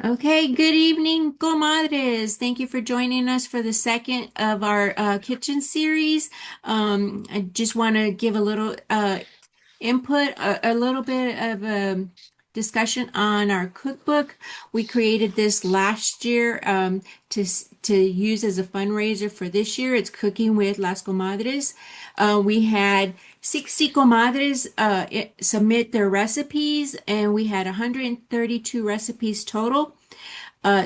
Okay, good evening, comadres. Thank you for joining us for the second of our kitchen series. I just want to give a little input, a little bit of discussion on our cookbook. We created this last year to use as a fundraiser for this year. It's Cooking with Las Comadres. We had 60 comadres submit their recipes, and we had 132 recipes total.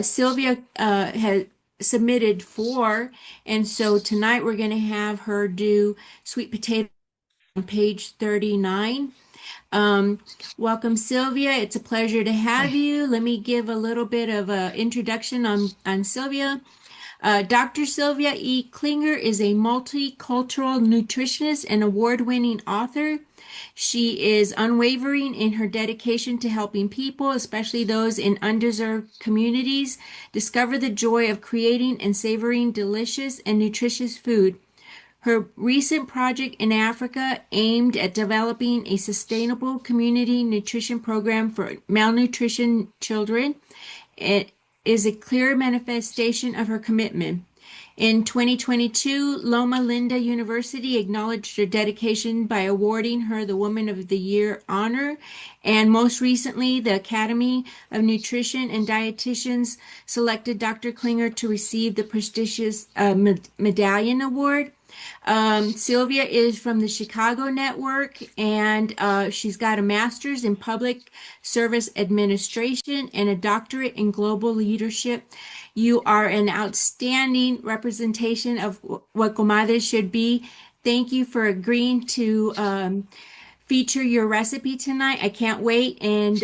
Sylvia has submitted four, and so tonight we're going to have her do sweet potato on page 39. Um, Welcome, Sylvia. It's a pleasure to have you. Let me give a little bit of an introduction on Sylvia. Dr. Sylvia E. Klinger is a multicultural nutritionist and award-winning author. She is unwavering in her dedication to helping people, especially those in underserved communities, discover the joy of creating and savoring delicious and nutritious food. Her recent project in Africa aimed at developing a sustainable community nutrition program for malnutrition children. It is a clear manifestation of her commitment. In 2022, Loma Linda University acknowledged her dedication by awarding her the Woman of the Year honor. And most recently, the Academy of Nutrition and Dietitians selected Dr. Klinger to receive the prestigious Medallion Award. Sylvia is from the Chicago network, and she's got a master's in public service administration and a doctorate in global leadership. You are an outstanding representation of what comadres should be. Thank you for agreeing to feature your recipe tonight. I can't wait, and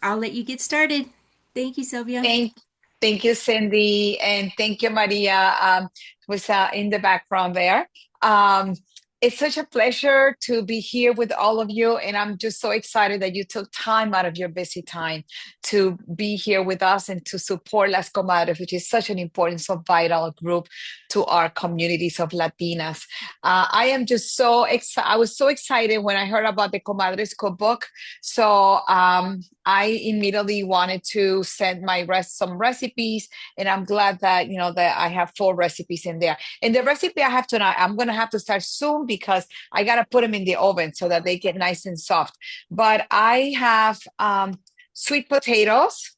I'll let you get started. Thank you, Sylvia. Thank, thank you, Cindy, and thank you, Maria, was in the background there. Um, it's such a pleasure to be here with all of you, and I'm just so excited that you took time out of your busy time to be here with us and to support Las Comadres, which is such an important, so vital group to our communities of Latinas. I am just so excited. I was so excited when I heard about the Comadres cookbook. So I immediately wanted to send some recipes, and I'm glad that that I have four recipes in there. And the recipe I have tonight, I'm gonna have to start soon because I gotta put them in the oven so that they get nice and soft. But I have sweet potatoes.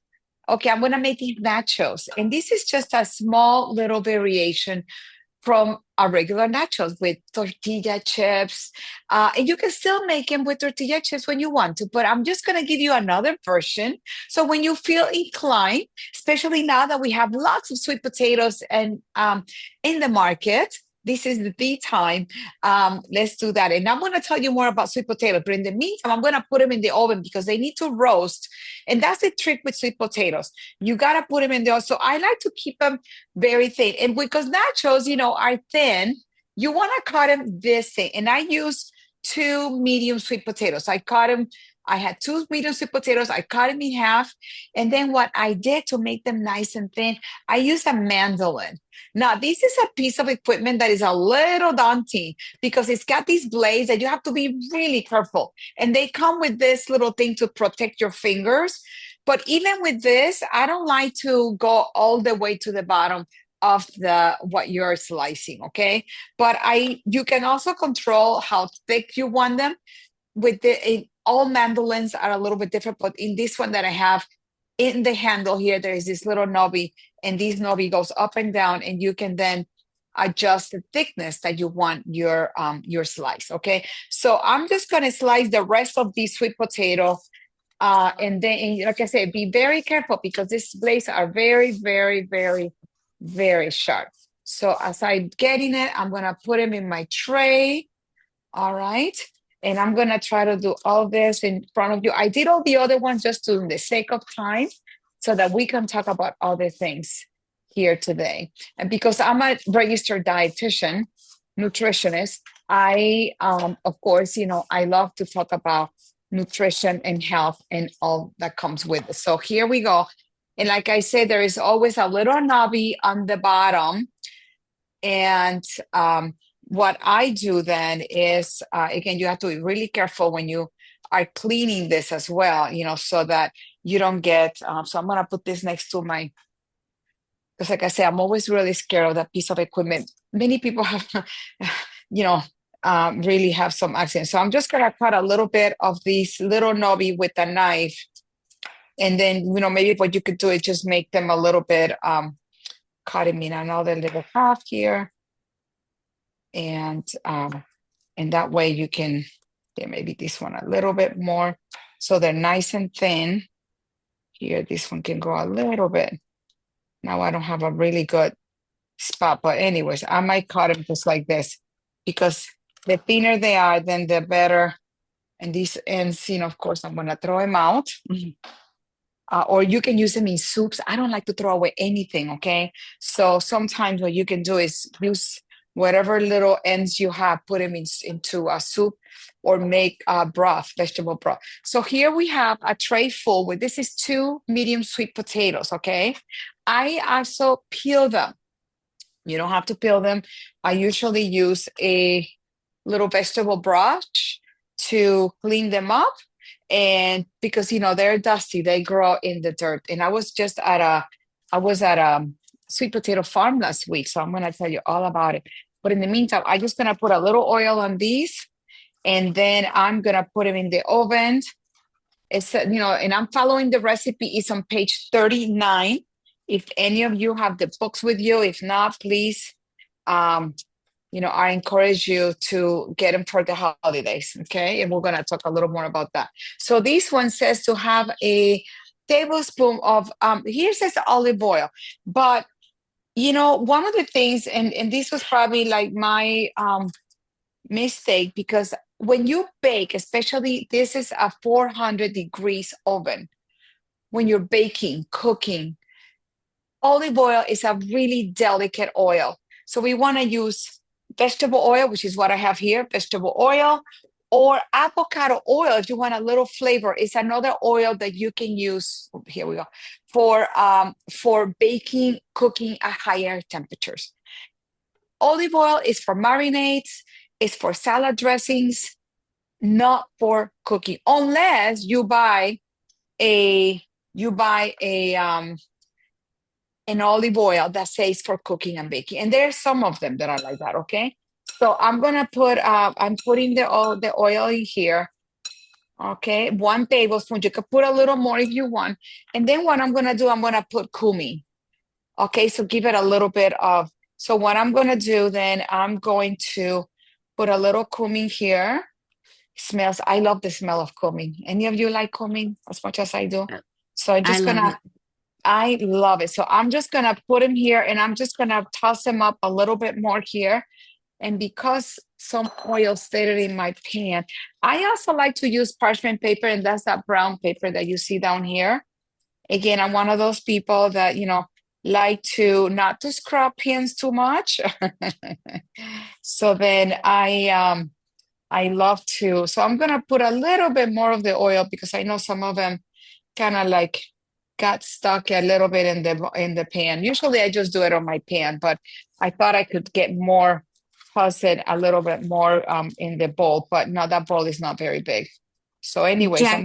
Okay, I'm gonna make these nachos, and this is just a small little variation from our regular nachos with tortilla chips. And you can still make them with tortilla chips when you want to, but I'm just going to give you another version. So when you feel inclined, especially now that we have lots of sweet potatoes and in the market, this is the time. Let's do that. And I'm going to tell you more about sweet potatoes. But in the meantime, I'm going to put them in the oven because they need to roast. And that's the trick with sweet potatoes. You got to put them in there. So I like to keep them very thin. And because nachos, are thin, you want to cut them this thin. And I use two medium sweet potatoes. I had two medium sweet potatoes. I cut them in half. And then what I did to make them nice and thin, I used a mandolin. Now, this is a piece of equipment that is a little daunting because it's got these blades that you have to be really careful. And they come with this little thing to protect your fingers. But even with this, I don't like to go all the way to the bottom of the what you're slicing, okay? But you can also control how thick you want them. All mandolins are a little bit different, but in this one that I have in the handle here, there is this little knobby, and this knobby goes up and down, and you can then adjust the thickness that you want your slice. Okay, so I'm just gonna slice the rest of the sweet potato, and then, like I said, be very careful because these blades are very, very, very, very sharp. So as I'm getting it, I'm gonna put them in my tray. All right. And I'm going to try to do all this in front of you. I did all the other ones just to the sake of time so that we can talk about other things here today. And because I'm a registered dietitian, nutritionist, of course, I love to talk about nutrition and health and all that comes with it. So here we go. And like I said, there is always a little knobby on the bottom. And what I do then is, again, you have to be really careful when you are cleaning this as well, so that you don't get, so I'm going to put this next to my, because like I say, I'm always really scared of that piece of equipment. Many people have, you know, really have some accidents. So I'm just going to cut a little bit of this little knobby with a knife. And then, maybe what you could do is just make them a little bit, cut them in another little half here. And that way you can, yeah, maybe this one a little bit more. So they're nice and thin. Here, this one can go a little bit. Now I don't have a really good spot, but anyways, I might cut them just like this, because the thinner they are, then the better. And these ends, of course, I'm gonna throw them out. Or you can use them in soups. I don't like to throw away anything, okay? So sometimes what you can do is use whatever little ends you have, put them into a soup, or make broth, vegetable broth. So here we have a tray full with, this is 2 medium sweet potatoes, okay? I also peel them. You don't have to peel them. I usually use a little vegetable brush to clean them up. And because, they're dusty, they grow in the dirt. And I was at a sweet potato farm last week, so I'm going to tell you all about it. But in the meantime, I'm just going to put a little oil on these, and then I'm going to put them in the oven. It's, and I'm following the recipe. It's on page 39. If any of you have the books with you, if not, please, I encourage you to get them for the holidays, okay? And we're going to talk a little more about that. So this one says to have a tablespoon of, here says olive oil. But, one of the things, and this was probably like my mistake, because when you bake, especially this is a 400 degrees oven, when you're baking, cooking, olive oil is a really delicate oil. So we want to use vegetable oil, which is what I have here, vegetable oil, or avocado oil if you want a little flavor. It's another oil that you can use, here we go, for baking, cooking at higher temperatures. Olive oil is for marinades, it's for salad dressings, not for cooking, unless you buy an olive oil that says for cooking and baking. And there's some of them that are like that, okay? So I'm gonna I'm putting the oil in here, okay? 1 tablespoon. You could put a little more if you want. And then what I'm gonna do, I'm gonna put cumin, okay? So give it a little bit of, so what I'm gonna do then, I'm going to put a little cumin here. Smells, I love the smell of cumin. Any of you like cumin as much as I do? So I'm I just love gonna, it. I love it. So I'm just going to put them here, and I'm just going to toss them up a little bit more here. And because some oil stayed in my pan, I also like to use parchment paper, and that's that brown paper that you see down here. Again, I'm one of those people that, like to not to scrub pans too much. So then I love to, so I'm going to put a little bit more of the oil, because I know some of them kind of like got stuck a little bit in the pan. Usually I just do it on my pan, but I thought I could get more, toss it a little bit more in the bowl, but no, that bowl is not very big. So anyways, Jack,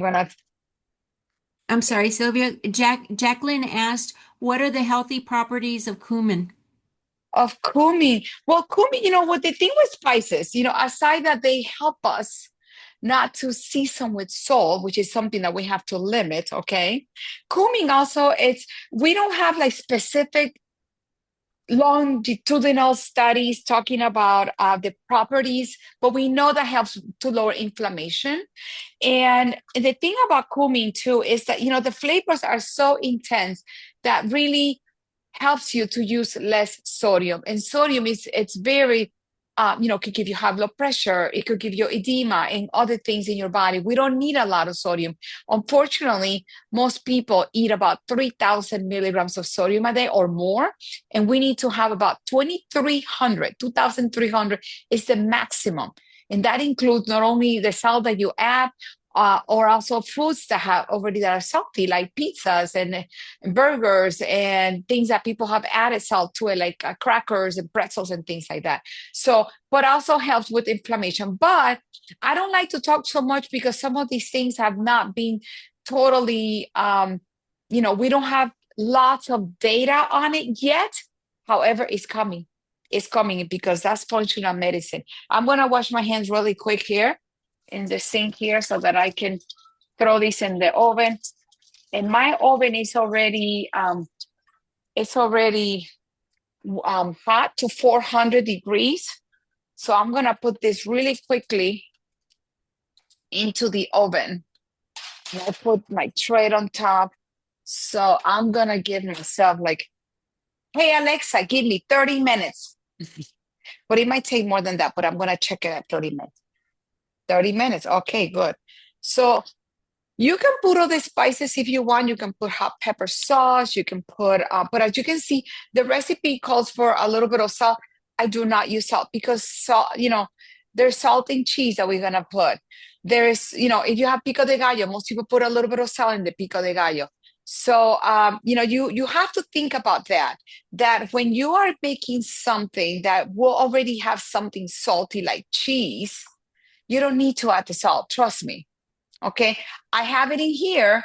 I'm sorry, Sylvia. Jacqueline asked, what are the healthy properties of cumin? of cumin. Well, cumin, what the thing with spices, aside that they help us not to season with salt, which is something that we have to limit, okay? Cumin also, we don't have like specific longitudinal studies talking about the properties, but we know that helps to lower inflammation. And the thing about cumin too is that, the flavors are so intense that really helps you to use less sodium. And sodium it's very could give you high blood pressure. It could give you edema and other things in your body. We don't need a lot of sodium. Unfortunately, most people eat about 3,000 milligrams of sodium a day or more. And we need to have about 2,300 is the maximum. And that includes not only the salt that you add, or also foods that have already that are salty, like pizzas and burgers and things that people have added salt to it, like crackers and pretzels and things like that. So, but also helps with inflammation. But I don't like to talk so much because some of these things have not been totally, we don't have lots of data on it yet. However, it's coming. It's coming because that's functional medicine. I'm going to wash my hands really quick here in the sink here so that I can throw this in the oven. And my oven is already hot to 400 degrees. So I'm gonna put this really quickly into the oven. And I put my tray on top. So I'm gonna give myself like, hey Alexa, give me 30 minutes. But it might take more than that, but I'm gonna check it at 30 minutes. 30 minutes. Okay, good. So you can put all the spices if you want. You can put hot pepper sauce. You can put, but as you can see, the recipe calls for a little bit of salt. I do not use salt because salt, there's salt in cheese that we're gonna put. There's, if you have pico de gallo, most people put a little bit of salt in the pico de gallo. So, you have to think about that, that when you are making something that will already have something salty like cheese, you don't need to add the salt. Trust me. Okay, I have it in here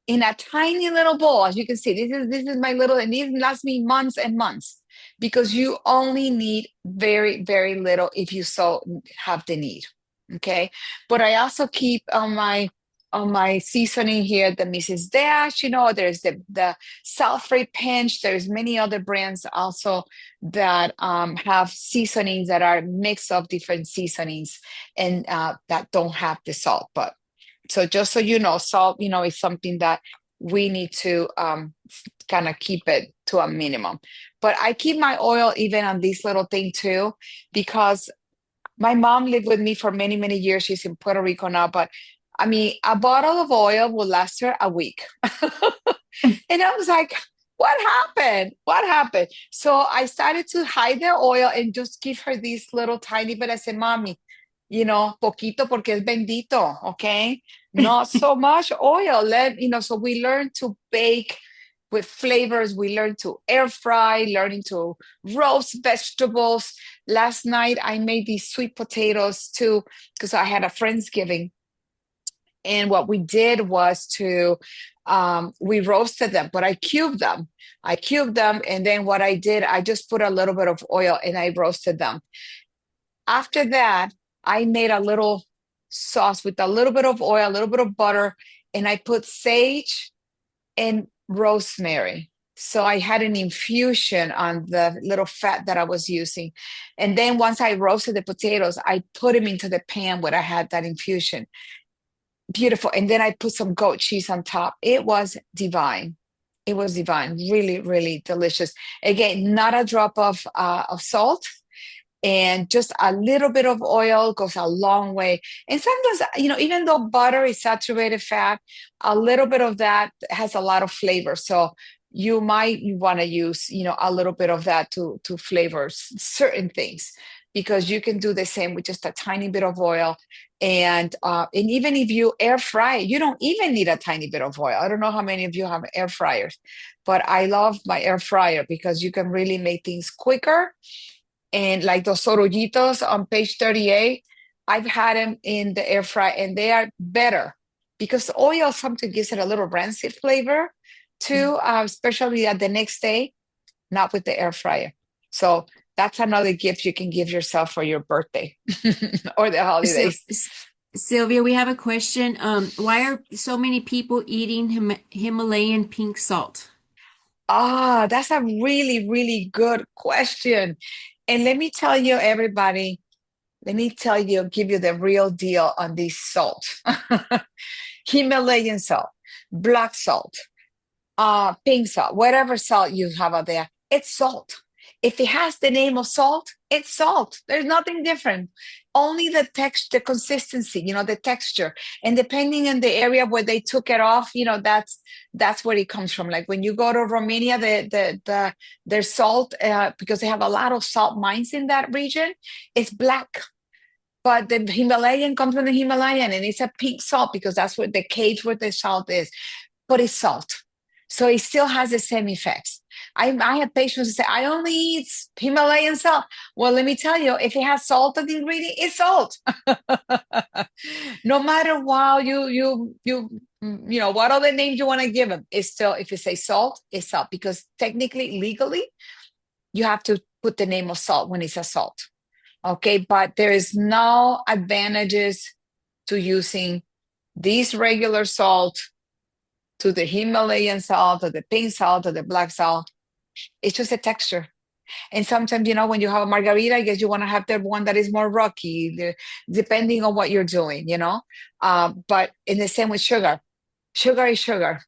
in a tiny little bowl. As you can see, this is my little, and it lasts me months and months because you only need very, very little if you so have the need. Okay, but I also keep on my seasoning here the Mrs. Dash. There's the salt-free pinch. There's many other brands also that have seasonings that are mix of different seasonings and that don't have the salt, but so just so you know, salt, is something that we need to kind of keep it to a minimum. But I keep my oil even on this little thing too, because my mom lived with me for many, many years. She's in Puerto Rico now, but I mean, a bottle of oil will last her a week. And I was like, what happened? What happened? So I started to hide the oil and just give her this little tiny bit. I said, Mommy, poquito porque es bendito, okay? Not so much oil. So we learn to bake with flavors. We learn to air fry, learning to roast vegetables. Last night I made these sweet potatoes too because I had a Friendsgiving. And what we did was we roasted them, but I cubed them. And then what I did, I just put a little bit of oil and I roasted them. After that, I made a little sauce with a little bit of oil, a little bit of butter, and I put sage and rosemary. So I had an infusion on the little fat that I was using. And then once I roasted the potatoes, I put them into the pan where I had that infusion. Beautiful. And then I put some goat cheese on top. It was divine. It was divine. Really, really delicious. Again, not a drop of salt. And just a little bit of oil goes a long way. And sometimes, even though butter is saturated fat, a little bit of that has a lot of flavor. So you might want to use, a little bit of that to flavor certain things, because you can do the same with just a tiny bit of oil. And even if you air fry, you don't even need a tiny bit of oil. I don't know how many of you have air fryers, but I love my air fryer because you can really make things quicker. And like those sorullitos on page 38, I've had them in the air fry and they are better because oil sometimes gives it a little rancid flavor too, especially at the next day, not with the air fryer. So that's another gift you can give yourself for your birthday or the So, holidays. Sylvia, we have a question. Why are so many people eating Himalayan pink salt? That's a really, really good question. And let me tell you, everybody, give you the real deal on this salt. Himalayan salt, black salt, pink salt, whatever salt you have out there, it's salt. If it has the name of salt, it's salt. There's nothing different. Only the texture, the consistency, the texture. And depending on the area where they took it off, that's where it comes from. Like when you go to Romania, their salt, because they have a lot of salt mines in that region, it's black. but the Himalayan comes from the Himalayan, and it's a pink salt because that's what the cave where the salt is, but it's salt. So it still has the same effects. I have patients who say, I only eat Himalayan salt. Well, let me tell you, if it has salt as the ingredient, it's salt. No matter what what other names you want to give them, it's still, if you say salt, it's salt, because technically, legally, you have to put the name of salt when it's a salt. Okay, but there is no advantages to using this regular salt to the Himalayan salt or the pink salt or the black salt. It's just a texture. And sometimes, when you have a margarita, I guess you want to have the one that is more rocky, depending on what you're doing. But in the same with sugar, sugar is sugar,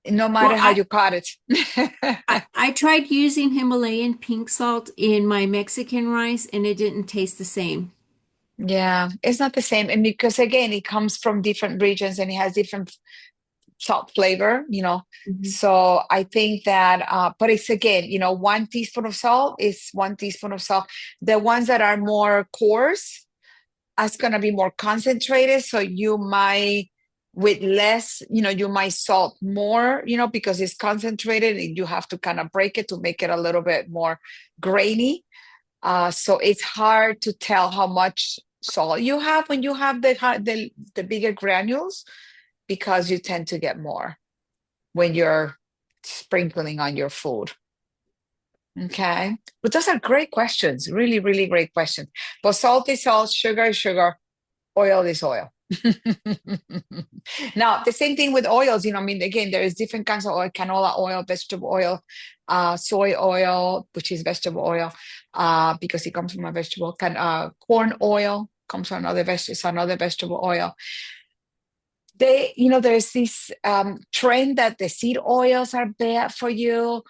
no matter Well, how you cut it. I tried using Himalayan pink salt in my Mexican rice and it didn't taste the same. Yeah, it's not the same. And because again, it comes from different regions and it has different salt flavor. Mhm. So I think that, but it's again, 1 teaspoon of salt is 1 teaspoon of salt. The ones that are more coarse are going to be more concentrated. So you might, with less, you might salt more, because it's concentrated and you have to kind of break it to make it a little bit more grainy. So it's hard to tell how much salt you have when you have the bigger granules, because you tend to get more when you're sprinkling on your food. Okay. But those are great questions. Really, really great questions. But salt is salt, sugar is sugar, oil is oil. Now, the same thing with oils, again, there is different kinds of oil: canola oil, vegetable oil, soy oil, which is vegetable oil, because it comes from a vegetable. Corn oil comes from another vegetable oil. There's this trend that the seed oils are bad for you.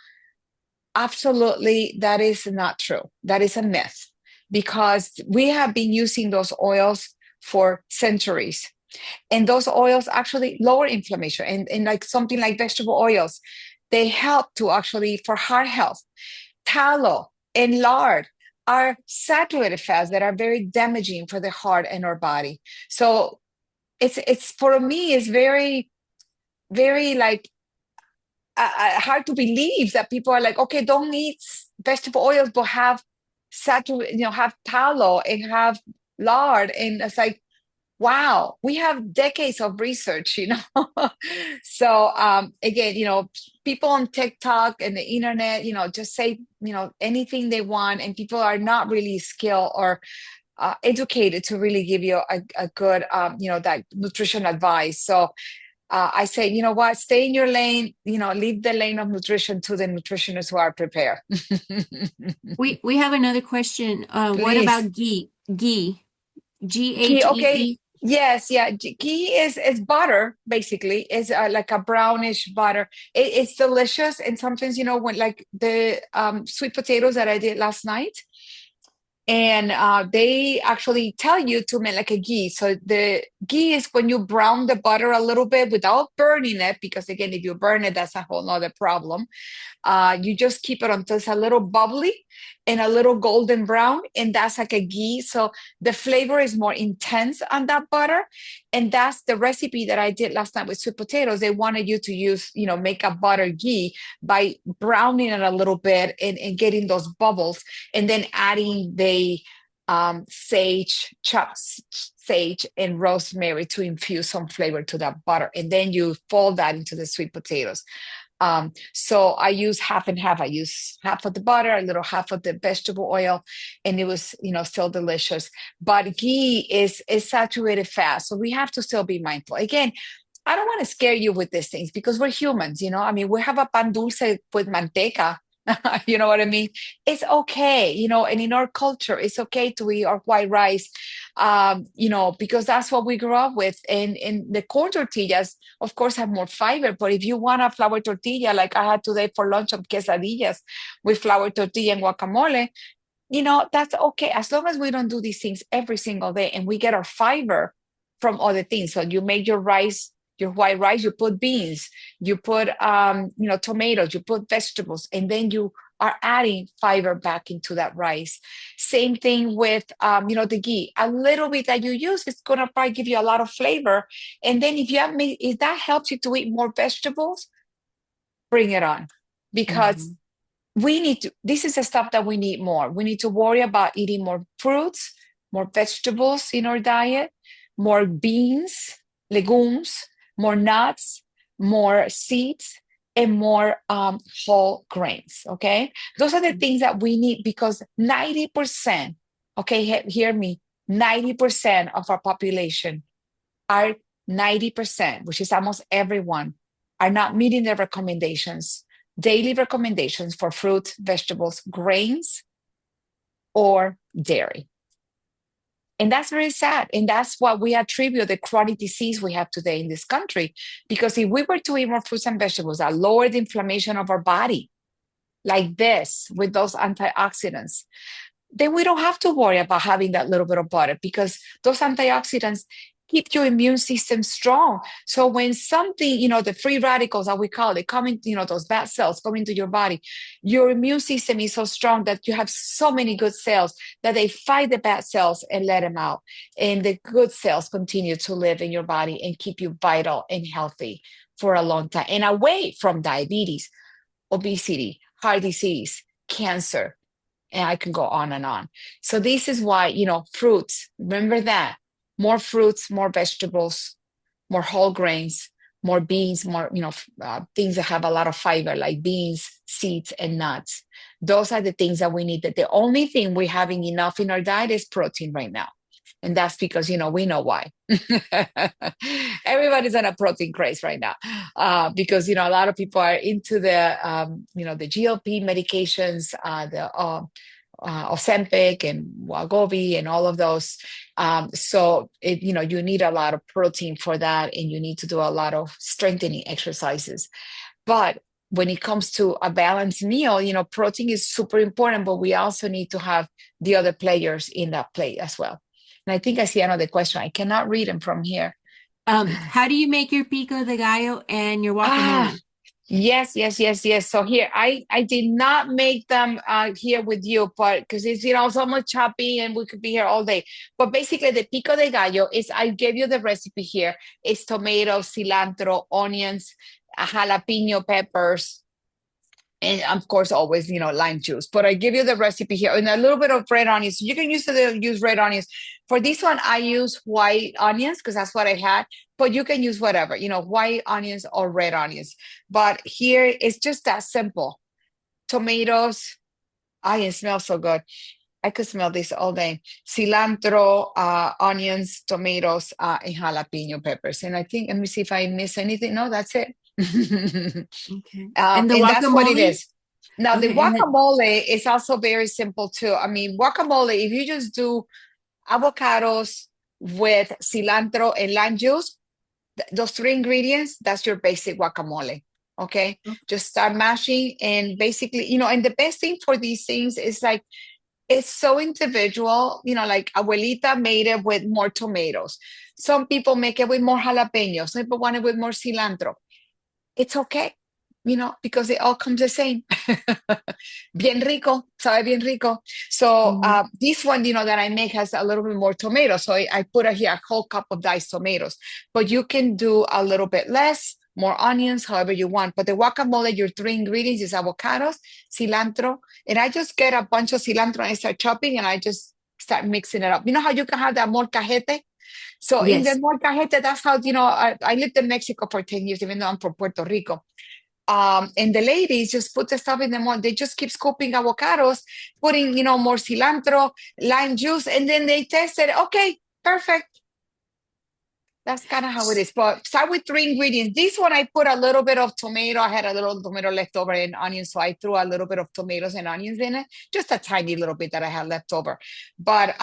Absolutely, that is not true. That is a myth, because we have been using those oils for centuries. And those oils actually lower inflammation. And like something like vegetable oils, they help to actually for heart health. Tallow and lard are saturated fats that are very damaging for the heart and our body. So it's for me, it's very, very like hard to believe that people are like, okay, don't eat vegetable oils, but have saturated, have tallow and have lard. And it's like, wow, we have decades of research. So again, people on TikTok and the internet, just say, anything they want, and people are not really skilled or educated to really give you a good, that nutrition advice. So I say, you know what, stay in your lane, leave the lane of nutrition to the nutritionists who are prepared. We have another question. What Please. about ghee? Ghee, Ghee, okay. Ghee. Yes, yeah. Ghee is butter, basically. It's like a brownish butter. It's delicious. And sometimes, when like the sweet potatoes that I did last night, and they actually tell you to make like a ghee. So the ghee is when you brown the butter a little bit without burning it, because again, if you burn it, that's a whole nother problem. You just keep it until it's a little bubbly and a little golden brown, and that's like a ghee. So the flavor is more intense on that butter. And that's the recipe that I did last night with sweet potatoes. They wanted you to use, make a butter ghee by browning it a little bit and getting those bubbles, and then adding the chopped sage and rosemary to infuse some flavor to that butter. And then you fold that into the sweet potatoes. So I use half and half. I use half of the butter, a little half of the vegetable oil, and it was, still delicious. But ghee is saturated fat, so we have to still be mindful. Again, I don't want to scare you with these things, because we're humans. We have a pan dulce with manteca. You know what I mean? It's okay, and in our culture, it's okay to eat our white rice, because that's what we grew up with. And the corn tortillas, of course, have more fiber. But if you want a flour tortilla, like I had today for lunch, of quesadillas with flour tortilla and guacamole, that's okay, as long as we don't do these things every single day and we get our fiber from other things. So you make your rice your white rice, you put beans, you put tomatoes, you put vegetables, and then you are adding fiber back into that rice. Same thing with the ghee. A little bit that you use is gonna probably give you a lot of flavor. And then if that helps you to eat more vegetables, bring it on. Because Mhm. this is the stuff that we need more. We need to worry about eating more fruits, more vegetables in our diet, more beans, legumes, more nuts, more seeds, and more whole grains. Okay. Those are the things that we need because 90%, okay, hear me, 90% of our population are 90%, which is almost everyone, are not meeting the recommendations, daily recommendations for fruits, vegetables, grains, or dairy. And that's very sad. And that's what we attribute the chronic disease we have today in this country. Because if we were to eat more fruits and vegetables that lower the inflammation of our body, like this, with those antioxidants, then we don't have to worry about having that little bit of butter because those antioxidants keep your immune system strong. So when something, the free radicals that we call it, come into, those bad cells come into your body, your immune system is so strong that you have so many good cells that they fight the bad cells and let them out. And the good cells continue to live in your body and keep you vital and healthy for a long time and away from diabetes, obesity, heart disease, cancer, and I can go on and on. So this is why, fruits, remember that. More fruits, more vegetables, more whole grains, more beans, more, things that have a lot of fiber like beans, seeds, and nuts. Those are the things that we need. That the only thing we're having enough in our diet is protein right now. And that's because, we know why. Everybody's on a protein craze right now because, a lot of people are into the GLP medications, the Ozempic and Wegovy and all of those. So you need a lot of protein for that, and you need to do a lot of strengthening exercises. But when it comes to a balanced meal, protein is super important, but we also need to have the other players in that plate as well. And I think I see another question. I cannot read them from here. How do you make your pico de gallo and your Ah, guacamole? yes, yes, yes, yes. So here, I did not make them here with you, but because it's so much choppy and we could be here all day. But basically, the pico de gallo is I gave you the recipe here. It's tomato, cilantro, onions, jalapeno peppers, and of course always lime juice, but I give you the recipe here and a little bit of red onions. You can use red onions. For this one I use white onions because that's what I had, but you can use whatever, white onions or red onions. But here it's just that simple. Tomatoes. It smells so good. I could smell this all day. Cilantro, onions, tomatoes, and jalapeno peppers. And I think, let me see if I miss anything. No, that's it. Okay. And the And that's what it guacamole? is. Now, the Okay. And then, guacamole is also very simple too. I mean, guacamole, if you just do avocados with cilantro and lime juice, those three ingredients, that's your basic guacamole. Okay. Just start mashing and basically, and the best thing for these things is like, it's so individual, like abuelita made it with more tomatoes. Some people make it with more jalapenos. Some people want it with more cilantro. It's okay, because it all comes the same. Bien rico, sabe bien rico. So mhm. this one, that I make has a little bit more tomato. So I put here a whole cup of diced tomatoes, but you can do a little bit less, more onions, however you want. But the guacamole, your three ingredients is avocados, cilantro, and I just get a bunch of cilantro and I start chopping and I just start mixing it up. You know how you can have that molcajete? So in the Yes. molcajete, that's how, I lived in Mexico for 10 years, even though I'm from Puerto Rico. And the ladies just put the stuff in the mold. They just keep scooping avocados, putting, more cilantro, lime juice, and then they test it. Okay, perfect. That's kind of how it is. But start with three ingredients. This one, I put a little bit of tomato. I had a little tomato left over and onions. So I threw a little bit of tomatoes and onions in it, just a tiny little bit that I had left over. But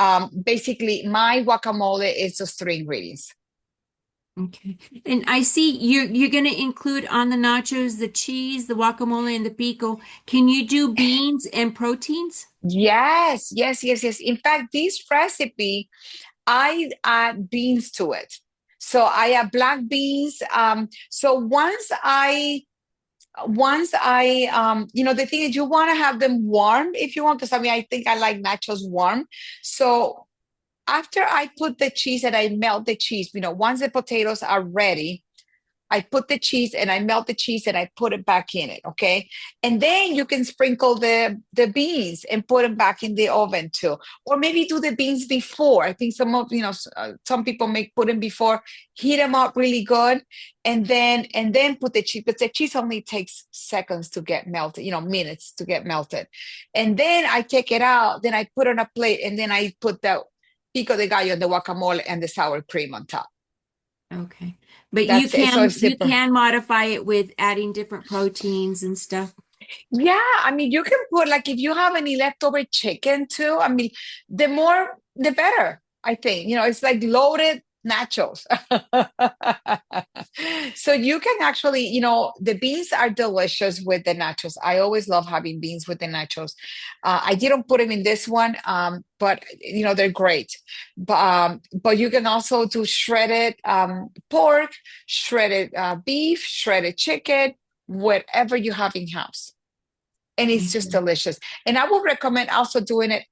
basically, my guacamole is just three ingredients. Okay. And I see you're going to include on the nachos the cheese, the guacamole, and the pico. Can you do beans and proteins? Yes, yes, yes, yes. In fact, this recipe, I add beans to it. So I have black beans. So the thing is, you want to have them warm if you want, because I mean, I think I like nachos warm. So after I put the cheese and I melt the cheese, once the potatoes are ready, I put the cheese and I melt the cheese and I put it back in it. Okay. And then you can sprinkle the beans and put them back in the oven too. Or maybe do the beans before. I think some people make put them before, heat them up really good. And then put the cheese, but the cheese only takes seconds to get melted, minutes to get melted. And then I take it out, then I put on a plate, and then I put the pico de gallo, the guacamole, and the sour cream on top. Okay. But you That's it. So can it's you super. can modify it with adding different proteins and stuff. Yeah, I mean, you can put, like, if you have any leftover chicken too, I mean, the more the better, I think. It's like loaded nachos. So you can actually, the beans are delicious with the nachos. I always love having beans with the nachos. I didn't put them in this one, but they're great. But you can also do shredded pork, shredded beef, shredded chicken, whatever you have in house, and it's just Okay. delicious. And I would recommend also doing it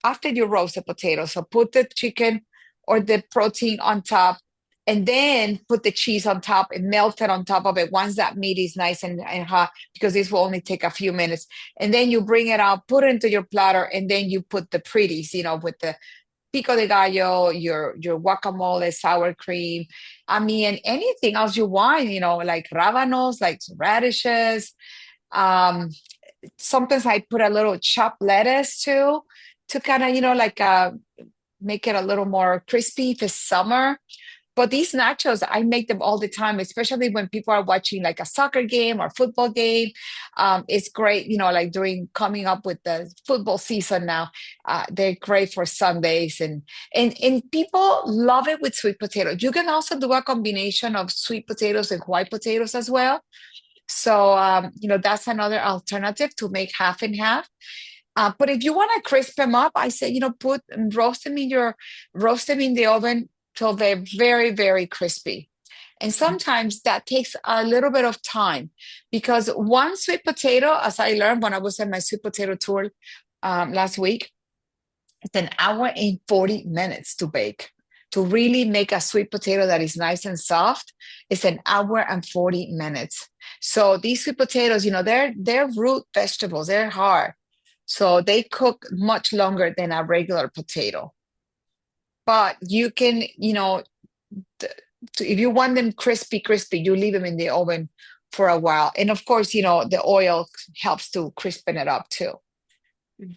after you roast the potatoes. So put the chicken or the protein on top, and then put the cheese on top and melt it on top of it once that meat is nice and hot, because this will only take a few minutes. And then you bring it out, put it into your platter, and then you put the pretties, with the pico de gallo, your guacamole, sour cream. I mean, anything else you want, like rábanos, like radishes. Um, Sometimes I put a little chopped lettuce too, to kind of, make it a little more crispy if it's summer. But these nachos, I make them all the time, especially when people are watching like a soccer game or football game. It's great, like during coming up with the football season now. They're great for Sundays, and people love it with sweet potatoes. You can also do a combination of sweet potatoes and white potatoes as well. So, that's another alternative to make half and half. But if you want to crisp them up, I say, put roast them in the oven till they're very, very crispy. And sometimes that takes a little bit of time, because one sweet potato, as I learned when I was at my sweet potato tour last week, it's an hour and 40 minutes to bake. To really make a sweet potato that is nice and soft, it's an hour and 40 minutes. So these sweet potatoes, they're root vegetables, they're hard. So they cook much longer than a regular potato. But you can, th- if you want them crispy, crispy, you leave them in the oven for a while. And of course, the oil helps to crispen it up too.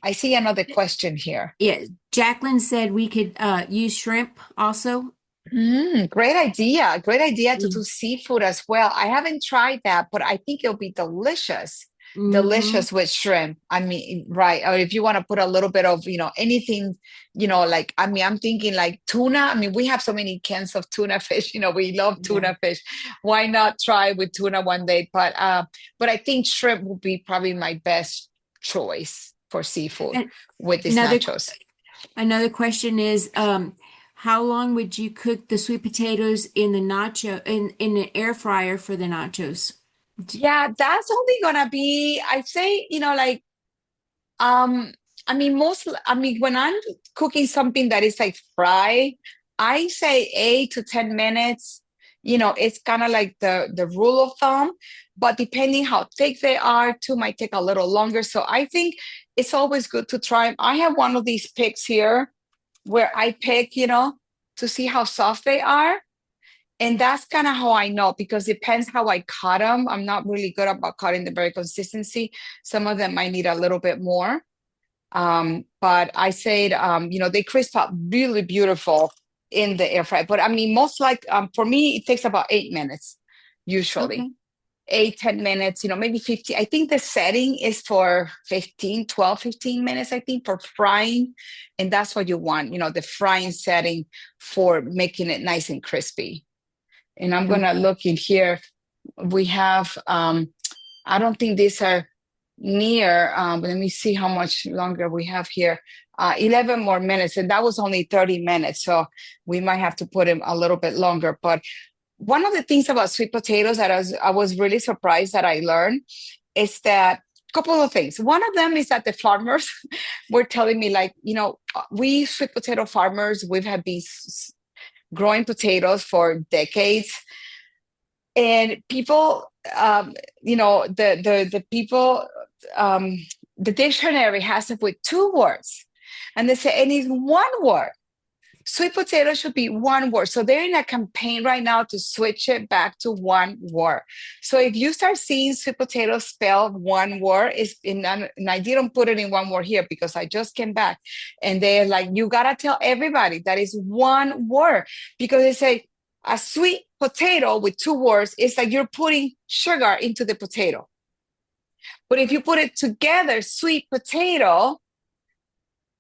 I see another question here. Yeah, Jacqueline said we could use shrimp also. Great idea. Great idea to Mm-hmm. do seafood as well. I haven't tried that, but I think it'll be delicious. Delicious with shrimp. I mean, right. Or if you want to put a little bit of, anything, like, I mean, I'm thinking like tuna. I mean, we have so many cans of tuna fish, we love Yeah. tuna fish. Why not try with tuna one day? But I think shrimp will be probably my best choice for seafood And with these another nachos. another question is, how long would you cook the sweet potatoes in the in the air fryer for the nachos? Yeah, that's only gonna be, I'd say, like, um, I mean, when I'm cooking something that is like fry, I say 8 to 10 minutes. It's kind of like the rule of thumb, but depending how thick they are, too, might take a little longer. So I think it's always good to try. I have one of these picks here where I pick, to see how soft they are. And that's kind of how I know, because it depends how I cut them. I'm not really good about cutting the very consistency. Some of them might need a little bit more. But I said, they crisp up really beautiful in the air fryer. But I mean, most like, for me, it takes about 8 minutes, usually. Okay. 8, 10 minutes, maybe 50. I think the setting is for 15 minutes, I think, for frying. And that's what you want, the frying setting for making it nice and crispy. And I'm gonna Okay. look in here. We have, I don't think these are near, but let me see how much longer we have here. 11 more minutes, and that was only 30 minutes. So we might have to put him a little bit longer. But one of the things about sweet potatoes that I was really surprised that I learned is that a couple of things. One of them is that the farmers were telling me, like, we sweet potato farmers, we've had been growing potatoes for decades, and people, the people, um, the dictionary has it with two words, and they say, and it's one word. Sweet potato should be one word. So they're in a campaign right now to switch it back to one word. So if you start seeing sweet potato spelled one word, and I didn't put it in one word here because I just came back, and they're like, you gotta tell everybody that is one word, because they say a sweet potato with two words is like you're putting sugar into the potato. But if you put it together, sweet potato,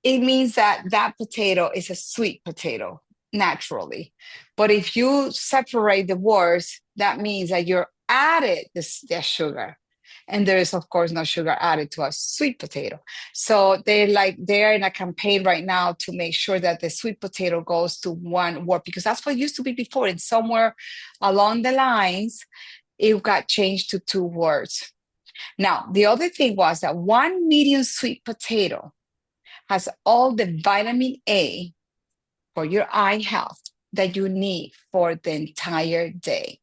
it means that that potato is a sweet potato naturally. But if you separate the words, that means that you're added the sugar. And there is, of course, no sugar added to a sweet potato. So they're in a campaign right now to make sure that the sweet potato goes to one word, because that's what it used to be before. And somewhere along the lines, it got changed to two words. Now, the other thing was that one medium sweet potato has all the vitamin A for your eye health that you need for the entire day.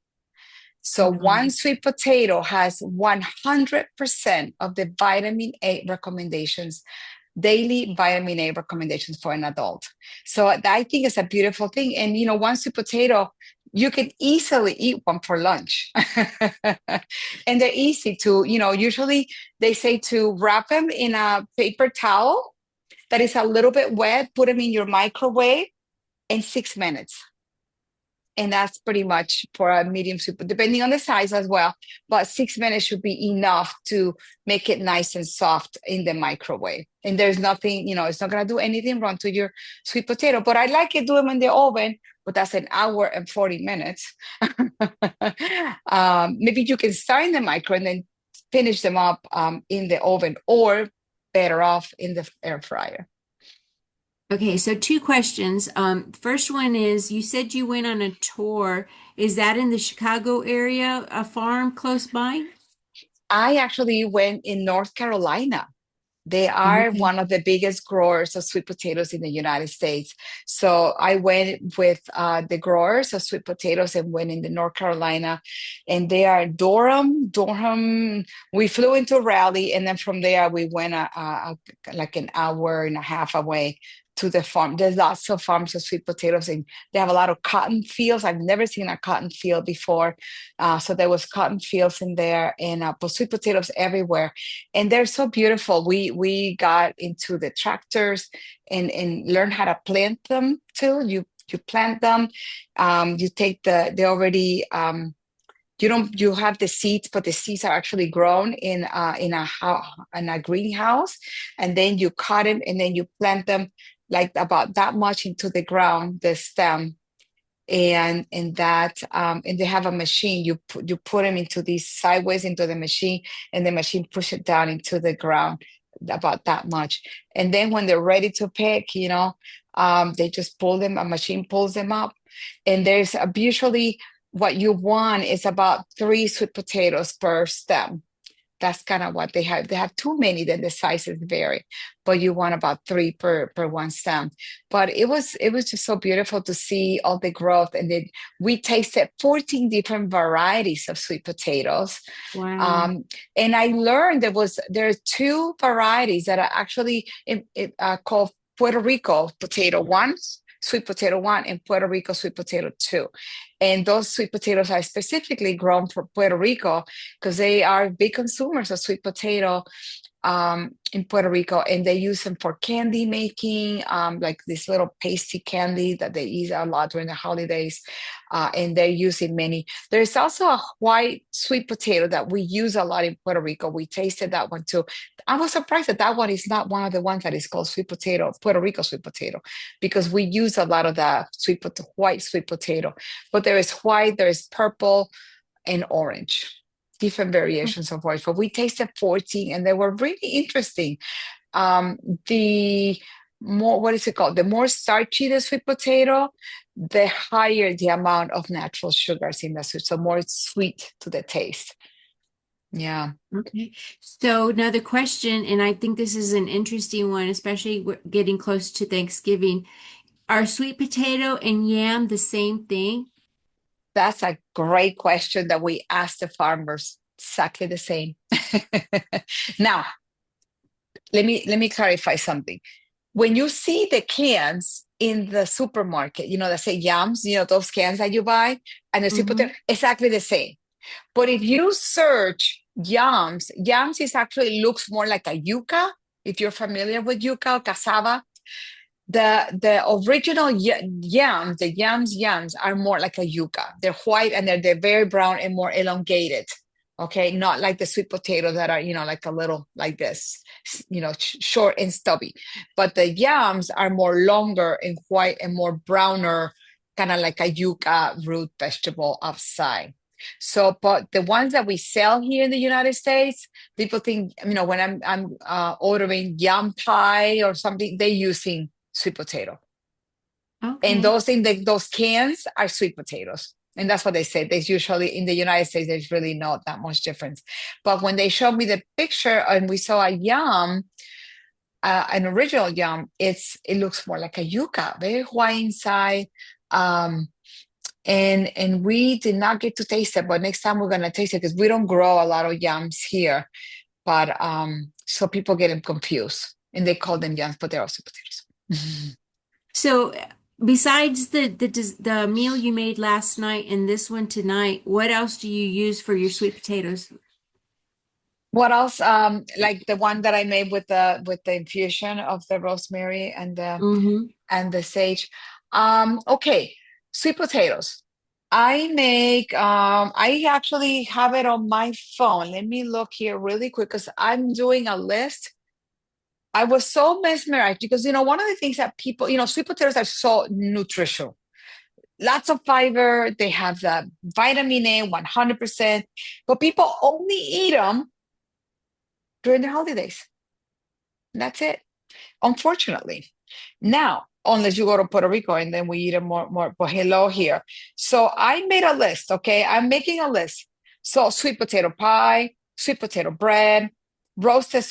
So one sweet potato has 100% of the vitamin A recommendations, daily vitamin A recommendations for an adult. So I think it's a beautiful thing. And, one sweet potato, you can easily eat one for lunch. And they're easy to, usually they say to wrap them in a paper towel that is a little bit wet, put them in your microwave in 6 minutes. And that's pretty much for a medium soup, depending on the size as well. But 6 minutes should be enough to make it nice and soft in the microwave. And there's nothing, it's not going to do anything wrong to your sweet potato. But I like it, do them in the oven, but that's an hour and 40 minutes. Maybe you can start in the micro and then finish them up in the oven, or better off in the air fryer. Okay, so two questions. First one is, you said you went on a tour. Is that in the Chicago area, a farm close by? I actually went in North Carolina. They are Okay. one of the biggest growers of sweet potatoes in the United States. So I went with the growers of sweet potatoes and went into North Carolina, and they are Durham. Durham. We flew into Raleigh, and then from there we went like an hour and a half away to the farm. There's lots of farms of sweet potatoes, and they have a lot of cotton fields. I've never seen a cotton field before. So there was cotton fields in there, and sweet potatoes everywhere. And they're so beautiful. We got into the tractors and learned how to plant them too. You plant them. You take they already you have the seeds, but the seeds are actually grown in a greenhouse, and then you cut them and then you plant them like about that much into the ground, the stem, and they have a machine. You put them into these sideways into the machine, and the machine push it down into the ground about that much. And then when they're ready to pick, they just pull them. A machine pulls them up, and there's usually what you want is about 3 sweet potatoes per stem. That's kind of what they have. They have too many, then the sizes vary, but you want about 3 per one stem. But it was just so beautiful to see all the growth. And then we tasted 14 different varieties of sweet potatoes. Wow. And I learned there are 2 varieties that are actually called Puerto Rico potato one, sweet potato one, and Puerto Rico sweet potato two. And those sweet potatoes are specifically grown for Puerto Rico because they are big consumers of sweet potato in Puerto Rico, and they use them for candy making, like this little pasty candy that they eat a lot during the holidays, and they're using many. There's also a white sweet potato that we use a lot in Puerto Rico. We tasted that one too. I was surprised that that one is not one of the ones that is called sweet potato, Puerto Rico sweet potato, because we use a lot of that white sweet potato. But there is white, there is purple, and orange, different variations of orange. But we tasted 14, and they were really interesting. The more, what is it called? The more starchy the sweet potato, the higher the amount of natural sugars in the sweet, so more sweet to the taste. Yeah. Okay. So another question, and I think this is an interesting one, especially getting close to Thanksgiving. Are sweet potato and yam the same thing? That's a great question that we ask the farmers. Exactly the same. Now, let me clarify something. When you see the cans in the supermarket, that say yams, those cans that you buy, and the sweet Mm-hmm. potato, exactly the same. But if you search yams, yams is actually looks more like a yuca. If you're familiar with yuca or cassava, the original yams, the yams are more like a yuca. They're white and they're very brown and more elongated. Okay, not like the sweet potato that are like a little like this, short and stubby. But the yams are more longer and white and more browner, kind of like a yuca root vegetable outside. So, but the ones that we sell here in the United States, people think, when I'm ordering yam pie or something, they're using sweet potato. And Okay. those those cans are sweet potatoes. And that's what they say. There's usually in the United States, there's really not that much difference. But when they showed me the picture and we saw a yam, an original yam, it looks more like a yuca, very white inside. And we did not get to taste it, but next time we're gonna taste it because we don't grow a lot of yams here. But so people get them confused and they call them yams, but they're also potatoes. So besides the meal you made last night and this one tonight, what else do you use for your sweet potatoes? What else? Like the one that I made with the infusion of the rosemary Mm-hmm. and the sage. Okay, sweet potatoes. I actually have it on my phone. Let me look here really quick because I'm doing a list. I was so mesmerized because one of the things that people, sweet potatoes are so nutritional. Lots of fiber. They have the vitamin A, 100%. But people only eat them during the holidays. That's it, unfortunately. Now, unless you go to Puerto Rico and then we eat it more, but hello here. So I made a list, okay? I'm making a list. So sweet potato pie, sweet potato bread, roasted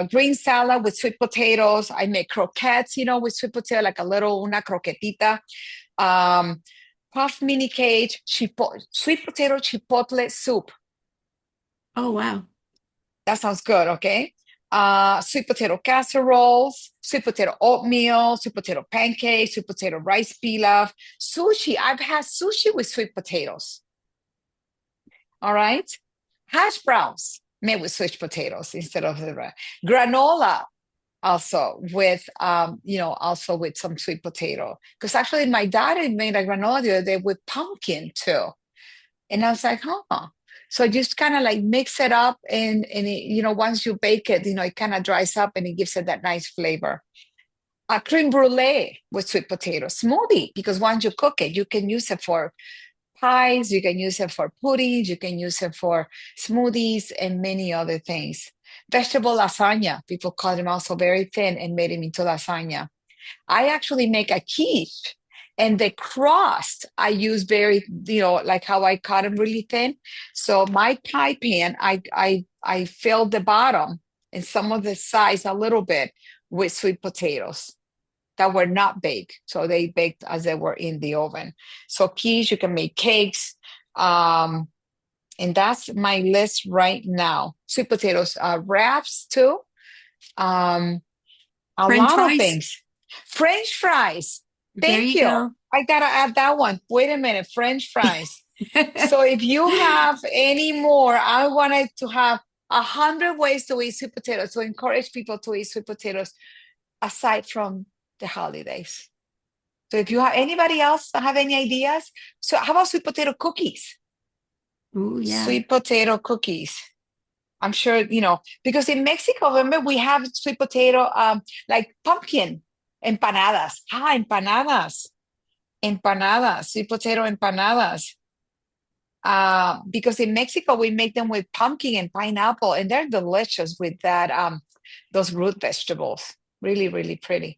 green salad with sweet potatoes. I make croquettes, with sweet potato, like una croquetita. Um, puff mini cake, sweet potato chipotle soup. Oh, wow. That sounds good, okay? Sweet potato casseroles, sweet potato oatmeal, sweet potato pancakes, sweet potato rice pilaf, sushi. I've had sushi with sweet potatoes. All right. Hash browns made with sweet potatoes instead of the granola also with also with some sweet potato. Because actually my dad had made a granola the other day with pumpkin too. And I was like, huh. So just kind of like mix it up and it, once you bake it, it kind of dries up and it gives it that nice flavor. A creme brulee with sweet potato smoothie, because once you cook it, you can use it for pies, you can use it for puddings, you can use it for smoothies and many other things. Vegetable lasagna, people cut them also very thin and made them into lasagna. I actually make a quiche, and the crust I use very, like how I cut them really thin. So my pie pan, I filled the bottom and some of the sides a little bit with sweet potatoes that were not baked. So they baked as they were in the oven. So quiche, you can make cakes. And that's my list right now. Sweet potatoes, wraps too. Um, a French lot of fries? things. French fries. There Thank you you. go. I gotta add that one. Wait a minute, French fries. So if you have any more, I wanted to have 100 ways to eat sweet potatoes, to encourage people to eat sweet potatoes aside from the holidays. So if you have anybody else that have any ideas, so how about sweet potato cookies? Oh, yeah. Sweet potato cookies. I'm sure, because in Mexico, remember, we have sweet potato, like pumpkin empanadas. Empanadas. Empanadas, sweet potato empanadas. Because in Mexico, we make them with pumpkin and pineapple, and they're delicious with those root vegetables, really, really pretty.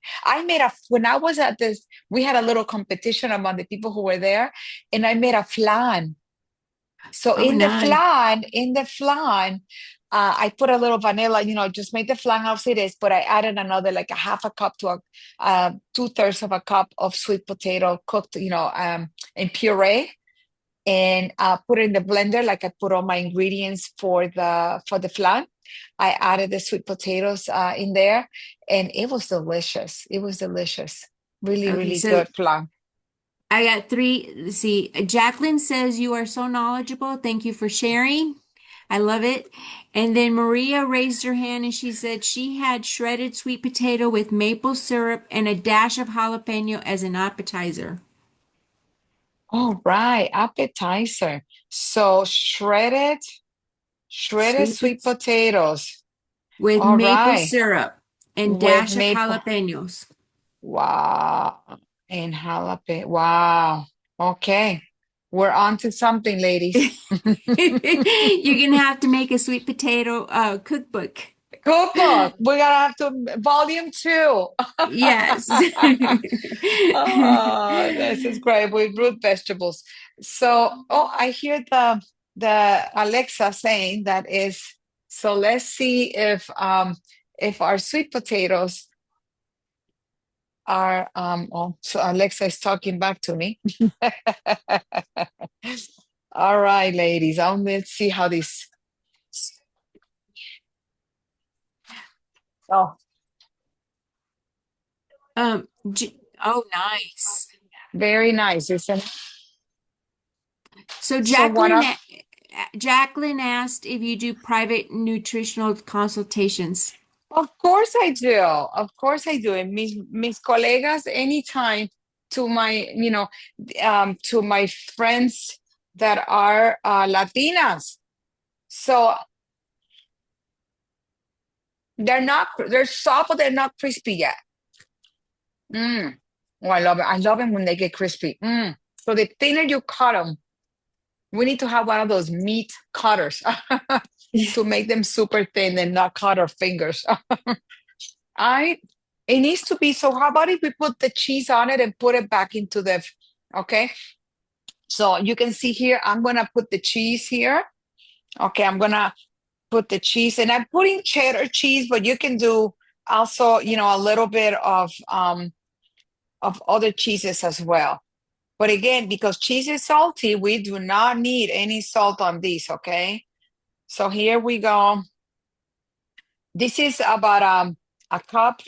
When I was at this, we had a little competition among the people who were there, and I made a flan. So Oh, nice. in the flan, I put a little vanilla, just made the flan as it is, but I added another like a half a cup to a 2/3 of a cup of sweet potato cooked, in puree, and put it in the blender like I put all my ingredients for the flan. I added the sweet potatoes in there, and it was delicious. It was delicious. Really, Okay, really so good flan. I got three. Let's see, Jacqueline says you are so knowledgeable. Thank you for sharing. I love it. And then Maria raised her hand and she said she had shredded sweet potato with maple syrup and a dash of jalapeno as an appetizer. All right, appetizer. So shredded Sweet sweet pot potatoes. with All maple right, syrup and with dash of maple. jalapenos. Wow, and jalapeno. Wow. Okay, we're on to something, ladies. You're gonna have to make a sweet potato cookbook. Cookbook. We're gonna have to volume two. Yes. Oh, this is great with root vegetables. So, oh, I hear the Alexa saying that is. So let's see if our sweet potatoes are oh, so Alexa is talking back to me. All right, ladies. Let's see how this. Oh, oh, nice. very nice, isn't it? So So what up? Jacqueline asked if you do private nutritional consultations. Of course I do. Of course I do. And mis colegas, anytime to to my friends that are Latinas. So they're soft, but they're not crispy yet. Mm. Oh, I love it. I love them when they get crispy. Mm. So the thinner you cut them, we need to have one of those meat cutters to make them super thin and not cut our fingers. I it needs to be so. How about if we put the cheese on it and put it back into the okay? So you can see here, I'm gonna put the cheese here. Okay, I'm gonna put the cheese, and I'm putting cheddar cheese, but you can do also, a little bit of other cheeses as well. But again, because cheese is salty, we do not need any salt on this, okay? So here we go. This is about a cup,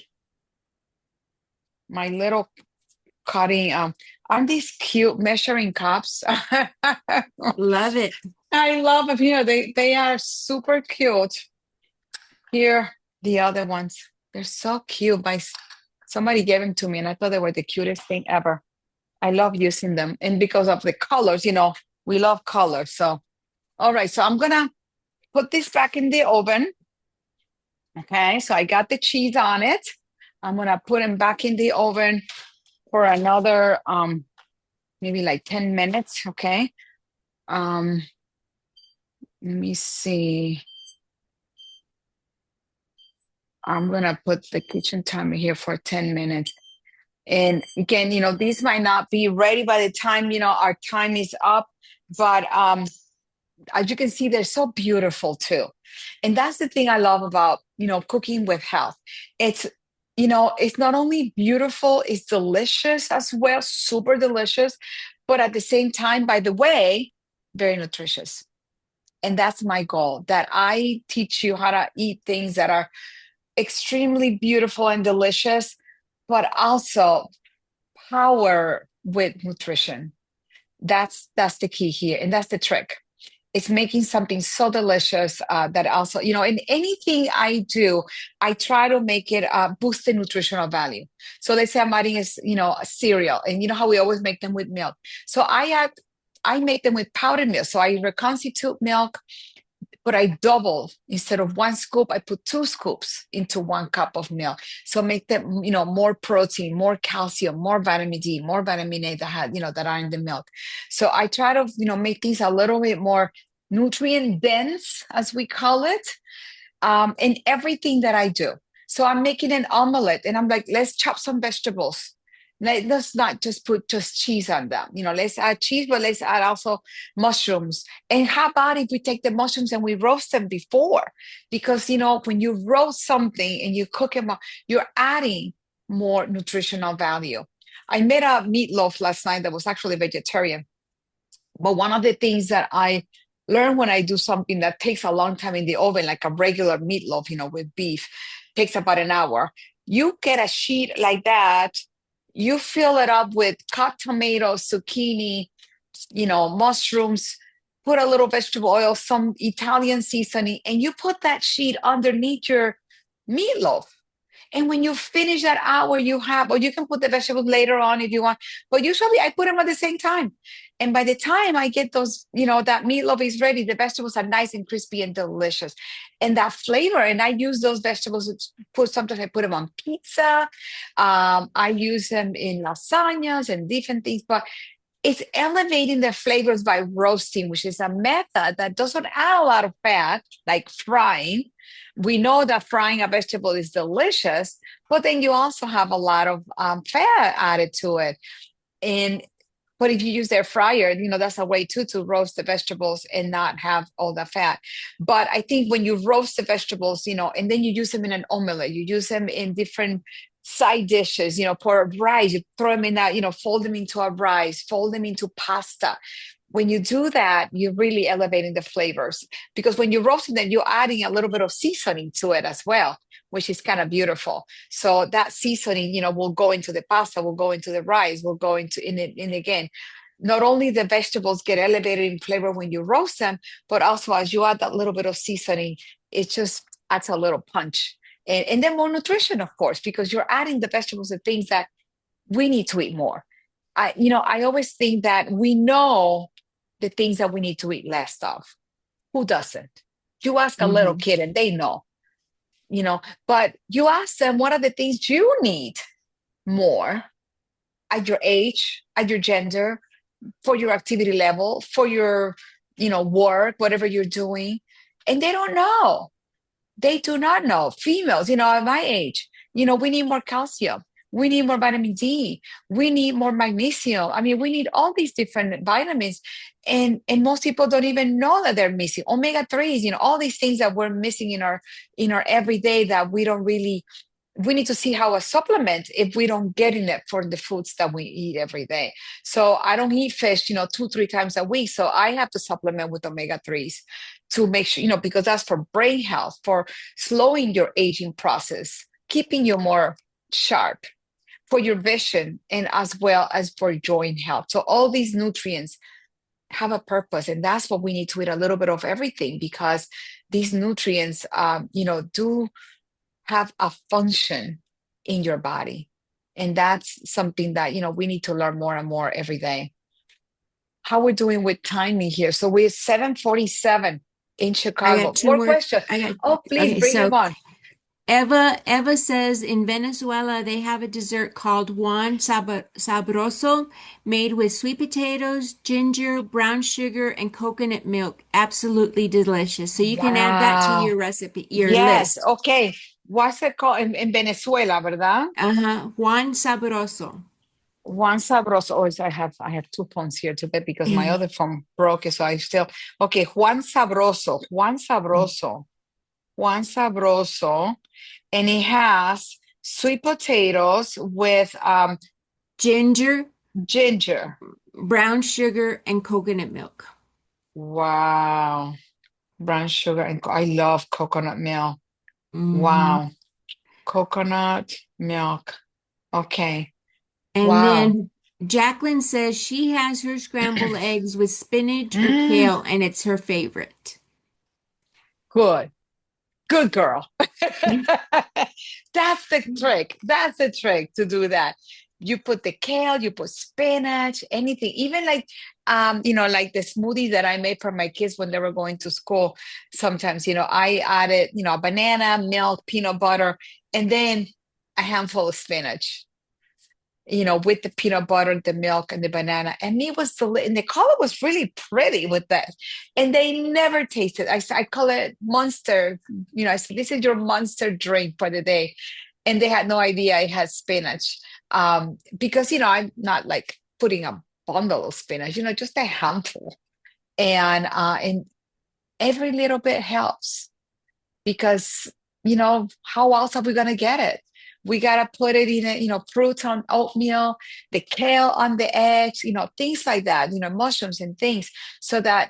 my little cutting. Aren't these cute measuring cups? Love it. I love them here. They are super cute. Here, the other ones. They're so cute. Somebody gave them to me, and I thought they were the cutest thing ever. I love using them, and because of the colors, we love colors. So, all right. So I'm gonna put this back in the oven. Okay. So I got the cheese on it. I'm gonna put them back in the oven for another maybe like 10 minutes. Okay. Um, let me see. I'm gonna put the kitchen timer here for 10 minutes. And again, these might not be ready by the time, our time is up, but as you can see, they're so beautiful too. And that's the thing I love about, cooking with health. It's, it's not only beautiful, it's delicious as well, super delicious, but at the same time, by the way, very nutritious. And that's my goal, that I teach you how to eat things that are extremely beautiful and delicious, but also power with nutrition. That's the key here, and that's the trick. It's making something so delicious that also, in anything I do, I try to make it boost the nutritional value. So let's say I'm adding a cereal, and you know how we always make them with milk. So I make them with powdered milk. So I reconstitute milk, but I double. Instead of 1 scoop, I put 2 scoops into 1 cup of milk. So make them, more protein, more calcium, more vitamin D, more vitamin A that are in the milk. So I try to, make things a little bit more nutrient dense, as we call it, in everything that I do. So I'm making an omelet and I'm like, let's chop some vegetables. Let's not just put just cheese on them. Let's add cheese, but let's add also mushrooms. And how about if we take the mushrooms and we roast them before? Because, when you roast something and you cook them, you're adding more nutritional value. I made a meatloaf last night that was actually vegetarian. But one of the things that I learned when I do something that takes a long time in the oven, like a regular meatloaf, with beef, takes about an hour. You get a sheet like that, you fill it up with cut tomatoes, zucchini, mushrooms, put a little vegetable oil, some Italian seasoning, and you put that sheet underneath your meatloaf. And when you finish that hour, or you can put the vegetables later on if you want, but usually I put them at the same time. And by the time I get those, that meatloaf is ready, the vegetables are nice and crispy and delicious. And that flavor, and I use those vegetables, sometimes I put them on pizza. I use them in lasagnas and different things, but it's elevating the flavors by roasting, which is a method that doesn't add a lot of fat, like frying. We know that frying a vegetable is delicious, but then you also have a lot of fat added to it. But if you use their fryer, that's a way too to roast the vegetables and not have all the fat. But I think when you roast the vegetables, and then you use them in an omelet, you use them in different side dishes, pour rice, you throw them in that, fold them into a rice, fold them into pasta. When you do that, you're really elevating the flavors, because when you're roasting them, you're adding a little bit of seasoning to it as well, which is kind of beautiful. So that seasoning, will go into the pasta, will go into the rice, will go into in it. And again, not only the vegetables get elevated in flavor when you roast them, but also as you add that little bit of seasoning, it just adds a little punch. And then more nutrition, of course, because you're adding the vegetables and things that we need to eat more. I always think that we know the things that we need to eat less of. Who doesn't? You ask a little Mhm. kid and they know, but you ask them, what are the things you need more at your age, at your gender, for your activity level, for your, work, whatever you're doing. And they don't know. They do not know. Females, at my age, we need more calcium. We need more vitamin D. We need more magnesium. I mean, we need all these different vitamins. And most people don't even know that they're missing. Omega 3s, all these things that we're missing in our everyday that we need to see how a supplement if we don't get in it for the foods that we eat every day. So I don't eat fish, 2, 3 times a week. So I have to supplement with omega 3s to make sure, because that's for brain health, for slowing your aging process, keeping you more sharp, for your vision, and as well as for joint health. So all these nutrients have a purpose, and that's what we need to eat, a little bit of everything, because these nutrients, do have a function in your body. And that's something that, we need to learn more and more every day. How we're doing with timing here. So we're 7:47 in I Chicago. got two More more. questions. I got, Oh, please okay, bring them so on. Eva says in Venezuela they have a dessert called Sabroso made with sweet potatoes, ginger, brown sugar, and coconut milk. Absolutely delicious. So you can add that to Wow. your recipe, your Yes. list. Okay. What's it called in Venezuela, ¿verdad? Uh-huh. Juan Sabroso. Juan Sabroso. Oh, I have 2 phones here today because my other phone broke. So I still okay. Juan Sabroso. Juan Sabroso. Juan Sabroso. And it has sweet potatoes with Ginger, ginger. brown sugar, and coconut milk. Wow. Brown sugar and I love coconut milk. Hmm. Wow. Coconut milk. Okay. And Wow. then Jacqueline says she has her scrambled eggs with spinach or Mm, kale, and it's her favorite. good. Good girl. That's the trick. That's the trick to do that. You put the kale, you put spinach, anything, even like like the smoothie that I made for my kids when they were going to school. Sometimes, I added, a banana, milk, peanut butter, and then a handful of spinach. with the peanut butter, the milk, and the banana. And it was and the color was really pretty with that. And they never tasted. I call it monster. I said, this is your monster drink for the day. And they had no idea it had spinach. Because, I'm not like putting a bundle of spinach, just a handful. And every little bit helps because, how else are we going to get it? We got to put it in fruits on oatmeal, the kale on the eggs, things like that, mushrooms and things so that,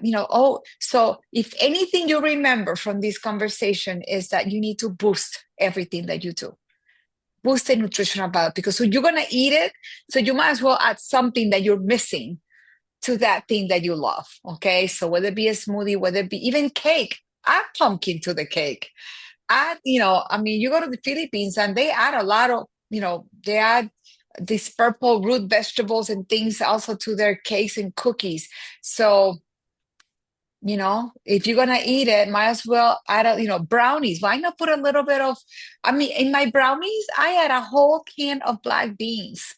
so if anything you remember from this conversation is that you need to boost everything that you do. Boost the nutritional value because so you're going to eat it. So you might as well add something that you're missing to that thing that you love. Okay. So whether it be a smoothie, whether it be even cake, add pumpkin to the cake. You go to the Philippines and they add a lot of, they add these purple root vegetables and things also to their cakes and cookies. So, if you're going to eat it, might as well add brownies. Why not put a little bit of, in my brownies, I add a whole can of black beans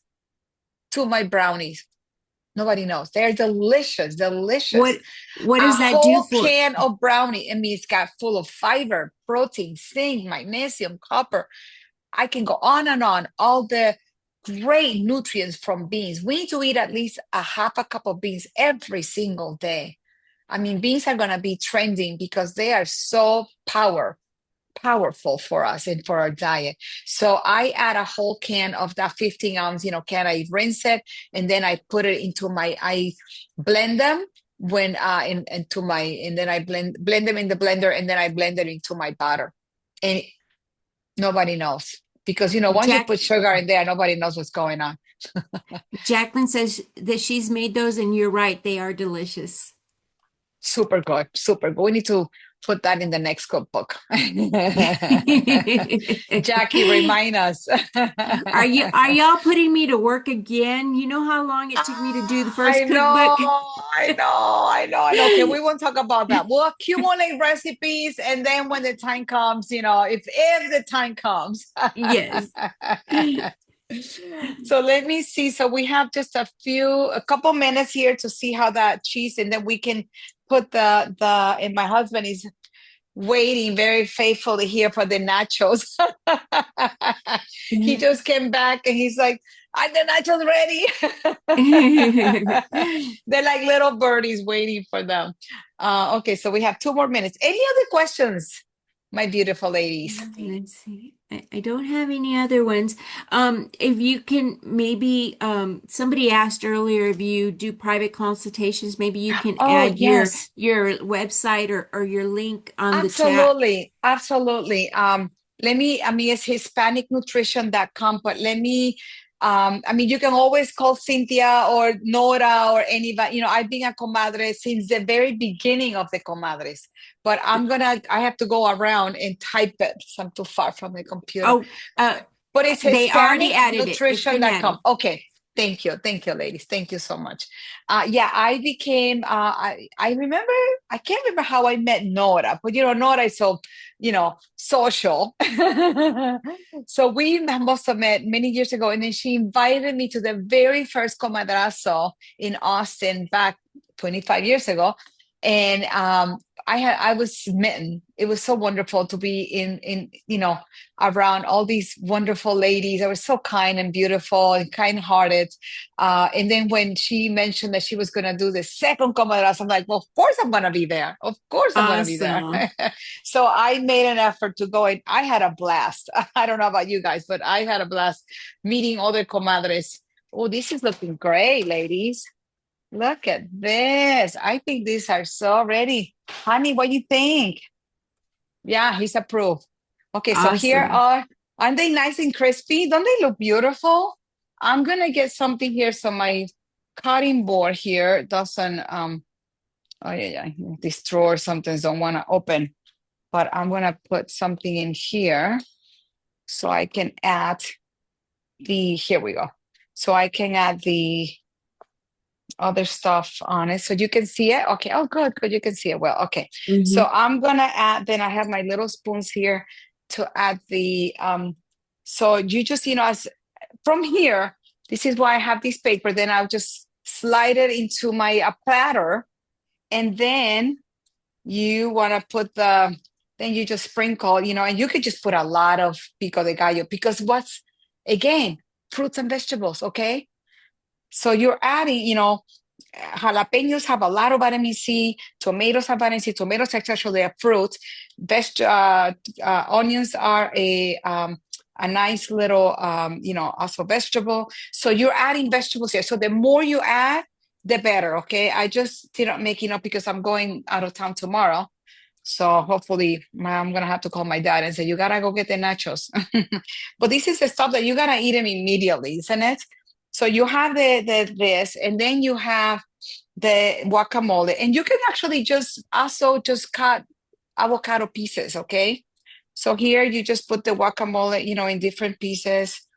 to my brownies. Nobody knows. They're delicious, delicious. What A does that do whole for? can of brownie. It's got full of fiber, protein, zinc, magnesium, copper. I can go on and on. All the great nutrients from beans. We need to eat at least a half a cup of beans every single day. Beans are going to be trending because they are so powerful for us and for our diet. So I add a whole can of that 15 ounce, can. I rinse it and then I put it into I blend them and then I blend them in the blender and then I blend it into my butter. And nobody knows because, once you Jack put sugar in there, nobody knows what's going on. Jacqueline says that she's made those, and you're right, they are delicious. Super good, super good. We need to put that in the next cookbook. Jackie, remind us. Are y'all putting me to work again? You know how long it took me to do the I first know, cookbook? I know. Okay, we won't talk about that. We'll accumulate recipes, and then when the time comes, if the time comes. Yes. So let me see. So we have just a couple minutes here to see how that cheese, and then we can put and my husband is waiting very faithfully here for the nachos. He just came back and he's like, are the nachos ready? They're like little birdies waiting for them. Okay, so we have 2 more minutes. Any other questions, my beautiful ladies? Let's see. I don't have any other ones. If you can maybe, somebody asked earlier if you do private consultations, maybe you can Oh, add yes. your website or your link on the chat. Absolutely, absolutely. It's HispanicNutrition.com, but you can always call Cynthia or Nora or anybody. I've been a comadre since the very beginning of the comadres, but I have to go around and type it. So I'm too far from the computer. Oh, But it's they already added it. It's been HispanicNutrition.com. added. Okay. Thank you. Thank you, ladies. Thank you so much. I became, I remember, I can't remember how I met Nora, but Nora is so, social. So we must have met many years ago. And then she invited me to the very first comadrazo in Austin back 25 years ago. And I was smitten. It was so wonderful to be in around all these wonderful ladies. They were so kind and beautiful and kind-hearted. And then when she mentioned that she was going to do the second comadras, I'm like, well, of course I'm going to be there. Of course I'm going to be there. Awesome. So I made an effort to go, and I had a blast. I don't know about you guys, but I had a blast meeting other comadres. Oh, this is looking great, ladies. Look at this. I think these are so ready. Honey, what do you think? Yeah, he's approved. Okay, so Awesome. aren't they nice and crispy? Don't they look beautiful? I'm gonna get something here so my cutting board here doesn't oh yeah, this drawer sometimes don't want to open, but I'm gonna put something in here so I can add here we go. So I can add the other stuff on it so you can see it. Okay. Oh, good. You can see it well. Okay. So Hmm. I'm gonna add, then I have my little spoons here to add the so you just as from here, This is why I have this paper. Then I'll just slide it into my platter. And then you want to put then you just sprinkle, and you could just put a lot of pico de gallo because again, fruits and vegetables, okay? So you're adding, jalapenos have a lot of vitamin C, tomatoes have vitamin C, tomatoes actually are fruits, onions are a nice little, also vegetable. So you're adding vegetables here. So the more you add, the better, okay? I just didn't make enough because I'm going out of town tomorrow. So hopefully I'm going to have to call my dad and say, you got to go get the nachos. But this is the stuff that you got to eat them immediately, isn't it? So you have this, and then you have the guacamole. And you can actually just cut avocado pieces, okay? So here you just put the guacamole, in different pieces.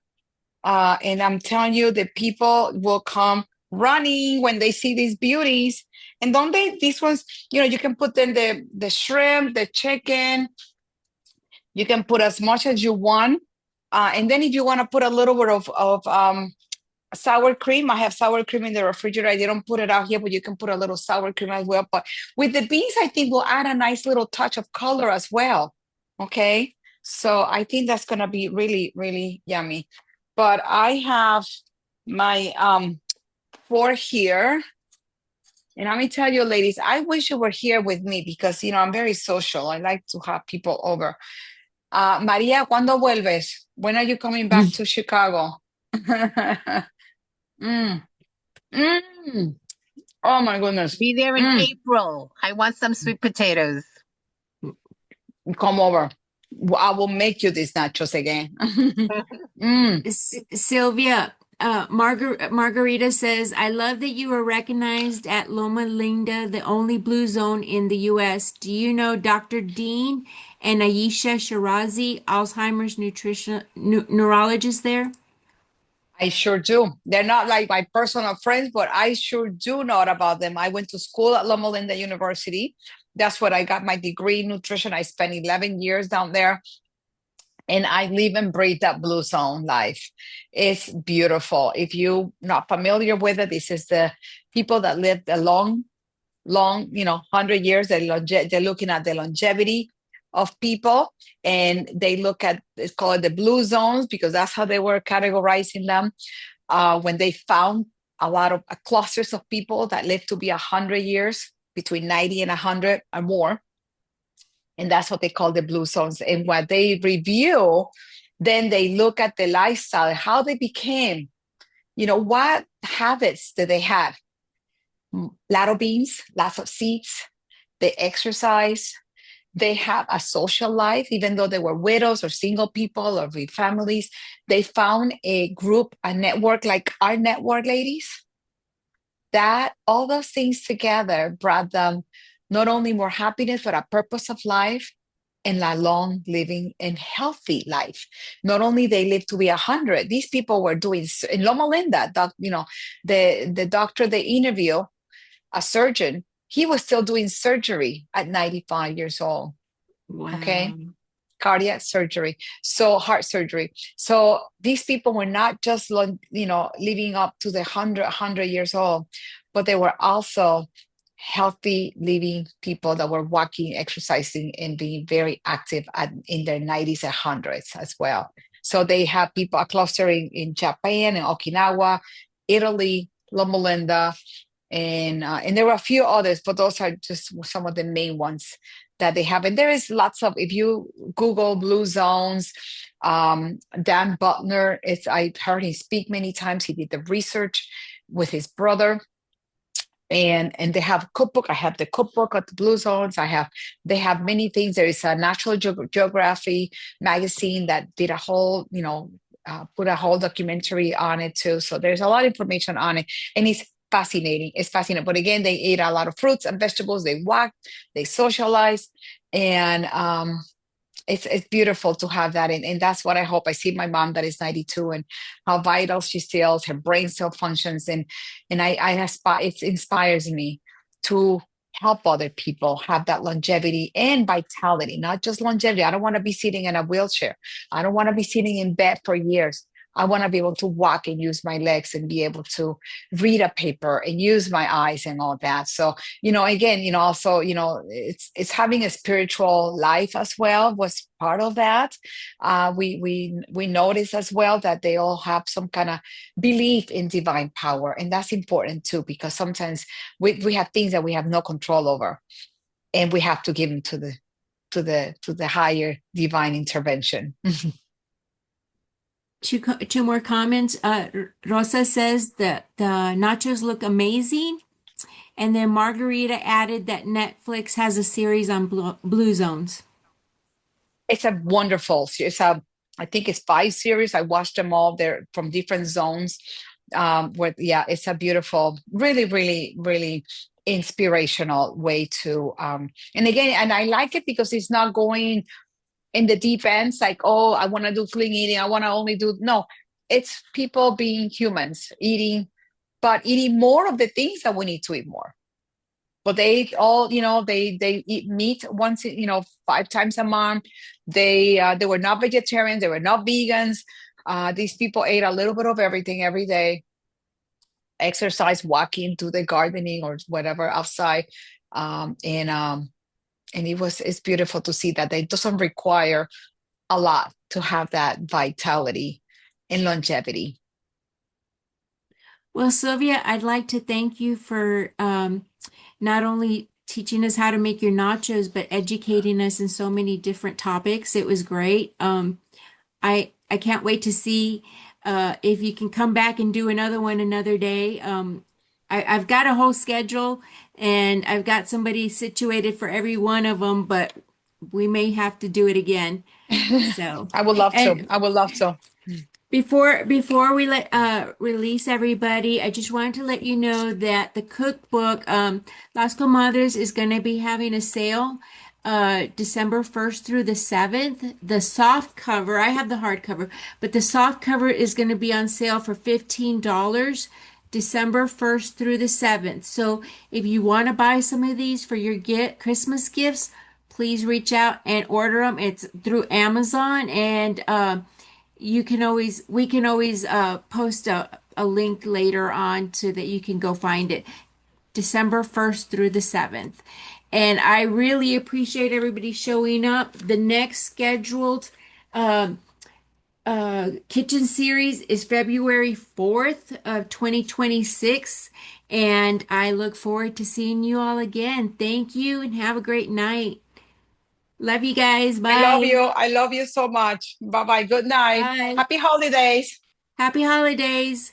And I'm telling you, the people will come running when they see these beauties. And these ones, you can put in the shrimp, the chicken. You can put as much as you want. And then if you want to put a little bit of sour cream, I have sour cream in the refrigerator. I didn't put it out here, but you can put a little sour cream as well. But with the beans, I think we'll add a nice little touch of color as well. Okay. So I think that's going to be really, really yummy. But I have my fork here. And let me tell you, ladies, I wish you were here with me because, I'm very social. I like to have people over. Maria, ¿cuándo vuelves? When are you coming back to Chicago? Mm. Mm. Oh my goodness. Be there in April. I want some sweet potatoes. Come over. I will make you these nachos again. Sylvia, Margarita says, I love that you were recognized at Loma Linda, the only blue zone in the U.S. Do you know Dr. Dean and Ayesha Shirazi, Alzheimer's neurologist there? I sure do. They're not like my personal friends, but I sure do know about them. I went to school at Loma Linda University. That's what I got my degree in nutrition. I spent 11 years down there. And I live and breathe that blue zone life. It's beautiful. If you're not familiar with it, this is the people that lived a long, 100 years. They're looking at the longevity of people, and they look at, it's called the blue zones because that's how they were categorizing them. When they found a lot of clusters of people that lived to be 100 years, between 90 and 100 or more. And that's what they call the blue zones. And what they review, then they look at the lifestyle, how they became, what habits did they have? A lot of beans, lots of seeds, they exercise, they have a social life, even though they were widows or single people or with families. They found a group, a network like our network, ladies. That all those things together brought them not only more happiness, but a purpose of life and a long living and healthy life. Not only they lived to be 100, these people were doing, in Loma Linda, the doctor they interview, a surgeon, he was still doing surgery at 95 years old. Wow. Okay. Cardiac surgery, so heart surgery. So these people were not just, living up to the 100 years old, but they were also healthy living people that were walking, exercising, and being very active in their 90s and 100s as well. So they have people clustering in Japan and Okinawa, Italy, Loma Linda, and there were a few others, but those are just some of the main ones that they have. And there is lots of, if you Google blue zones, Dan Butner, I've heard him speak many times. He did the research with his brother. And they have a cookbook. I have the cookbook of the blue zones. They have many things. There is a National Geography magazine that did a whole, put a whole documentary on it too. So there's a lot of information on it, and it's fascinating. It's fascinating. But again, they ate a lot of fruits and vegetables. They walked, they socialized, and it's beautiful to have that. And that's what I hope. I see my mom that is 92 and how vital she feels, her brain still functions. And it inspires me to help other people have that longevity and vitality, not just longevity. I don't want to be sitting in a wheelchair. I don't want to be sitting in bed for years. I want to be able to walk and use my legs and be able to read a paper and use my eyes and all that. So, again, also, it's having a spiritual life as well was part of that. We notice as well that they all have some kind of belief in divine power, and that's important too, because sometimes we have things that we have no control over, and we have to give them to the higher divine intervention. Two more comments. Rosa says that the nachos look amazing. And then Margarita added that Netflix has a series on blue zones. It's a wonderful, I think it's 5 series. I watched them all. They're from different zones. Yeah, it's a beautiful, really, really, really inspirational way to, and again, and I like it because it's not going in the deep ends, like, oh, I want to do clean eating. I want to only do, no, it's people being humans, but eating more of the things that we need to eat more. But they all, they eat meat once, 5 times a month. They were not vegetarians. They were not vegans. These people ate a little bit of everything every day, exercise, walking, do the gardening or whatever outside. And it's beautiful to see that it doesn't require a lot to have that vitality and longevity. Well, Sylvia, I'd like to thank you for not only teaching us how to make your nachos, but educating us in so many different topics. It was great. I can't wait to see if you can come back and do another one another day. I've got a whole schedule and I've got somebody situated for every one of them, but we may have to do it again. So, I would love to. and I would love to. before we let release everybody, I just wanted to let you know that the cookbook Las Comadres is going to be having a sale December 1st through the 7th. The soft cover, I have the hardcover, but the soft cover is going to be on sale for $15 December 1st through the 7th. So if you want to buy some of these for your Christmas gifts, please reach out and order them. It's through Amazon, and we can always post a link later on so that you can go find it. December 1st through the 7th. And I really appreciate everybody showing up. The next scheduled kitchen series is February 4th of 2026. And I look forward to seeing you all again. Thank you and have a great night. Love you guys. I love Bye. you. I love you so much. Bye bye. Good night. Bye. Happy holidays. Happy holidays.